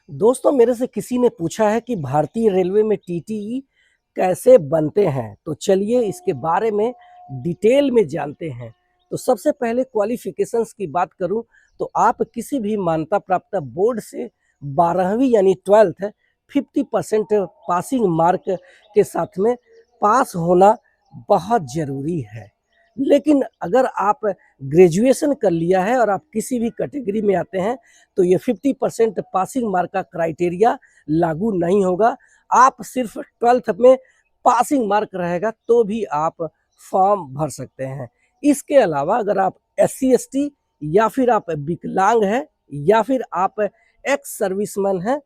दोस्तों, मेरे से किसी ने पूछा है कि भारतीय रेलवे में टीटीई कैसे बनते हैं, तो चलिए इसके बारे में डिटेल में जानते हैं। तो सबसे पहले क्वालिफिकेशंस की बात करूं तो आप किसी भी मान्यता प्राप्त बोर्ड से 12वीं यानी 12th 50% पासिंग मार्क के साथ में पास होना बहुत ज़रूरी है। लेकिन अगर आप ग्रेजुएशन कर लिया है और आप किसी भी कैटेगरी में आते हैं तो ये 50% पासिंग मार्क का क्राइटेरिया लागू नहीं होगा। आप सिर्फ 12th में पासिंग मार्क रहेगा तो भी आप फॉर्म भर सकते हैं। इसके अलावा अगर आप SC ST या फिर आप विकलांग हैं या फिर आप एक्स सर्विसमैन हैं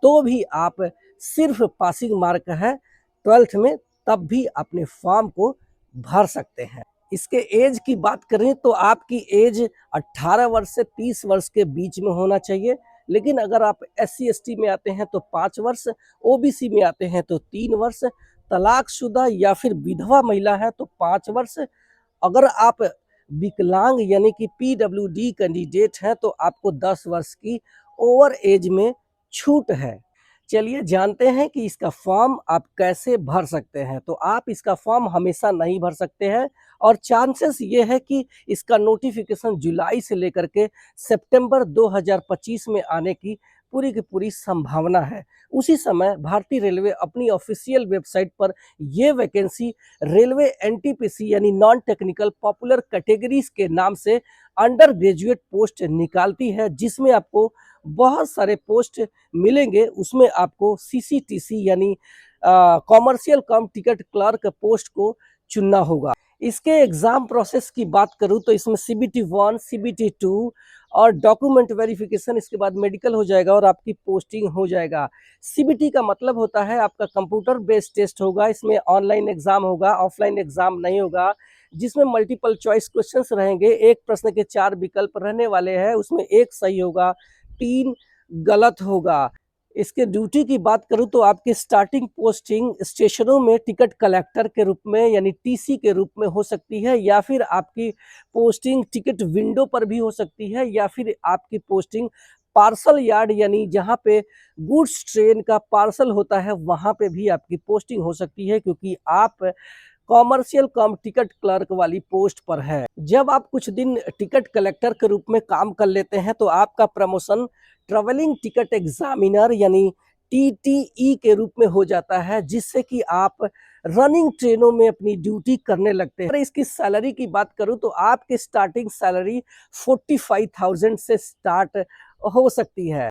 तो भी आप सिर्फ पासिंग मार्क है 12th में तब भी अपने फॉर्म को भर सकते हैं। इसके एज की बात करें तो आपकी एज 18 वर्ष से 30 वर्ष के बीच में होना चाहिए। लेकिन अगर आप SC ST में आते हैं तो 5 वर्ष, OBC में आते हैं तो 3 वर्ष, तलाकशुदा या फिर विधवा महिला है तो 5 वर्ष। अगर आप विकलांग यानी कि PWD कैंडिडेट हैं तो आपको 10 वर्ष की ओवर एज में छूट है। चलिए जानते हैं कि इसका फॉर्म आप कैसे भर सकते हैं। तो आप इसका फॉर्म हमेशा नहीं भर सकते हैं और चांसेस ये है कि इसका नोटिफिकेशन जुलाई से लेकर के सितंबर 2025 में आने की पूरी संभावना है। उसी समय भारतीय रेलवे अपनी ऑफिशियल वेबसाइट पर ये वैकेंसी रेलवे NTPC यानी नॉन टेक्निकल पॉपुलर कैटेगरीज के नाम से अंडर ग्रेजुएट पोस्ट निकालती है, जिसमें आपको बहुत सारे पोस्ट मिलेंगे। उसमें आपको CCTC यानी कॉमर्शियल कम टिकट क्लर्क पोस्ट को चुनना होगा। इसके एग्जाम प्रोसेस की बात करूं तो इसमें CBT 1, CBT 2 और डॉक्यूमेंट वेरिफिकेशन, इसके बाद मेडिकल हो जाएगा और आपकी पोस्टिंग हो जाएगा। CBT का मतलब होता है आपका कंप्यूटर बेस्ड टेस्ट होगा। इसमें ऑनलाइन एग्जाम होगा, ऑफलाइन एग्जाम नहीं होगा, जिसमें मल्टीपल चॉइस क्वेश्चंस रहेंगे। एक प्रश्न के 4 विकल्प रहने वाले हैं, उसमें एक सही होगा, 3 गलत होगा। इसके ड्यूटी की बात करूं तो आपकी स्टार्टिंग पोस्टिंग स्टेशनों में टिकट कलेक्टर के रूप में यानी TC के रूप में हो सकती है, या फिर आपकी पोस्टिंग टिकट विंडो पर भी हो सकती है, या फिर आपकी पोस्टिंग पार्सल यार्ड यानी जहां पे गुड्स ट्रेन का पार्सल होता है वहां पे भी आपकी पोस्टिंग हो सकती है, क्योंकि आप कॉमर्शियल कम टिकट क्लर्क वाली पोस्ट पर है। जब आप कुछ दिन टिकट कलेक्टर के रूप में काम कर लेते हैं तो आपका प्रमोशन ट्रेवलिंग टिकट एग्जामिनर यानी TTE के रूप में हो जाता है, जिससे कि आप रनिंग ट्रेनों में अपनी ड्यूटी करने लगते हैं। इसकी सैलरी की बात करूं तो आपकी स्टार्टिंग सैलरी 45,000 से स्टार्ट हो सकती है।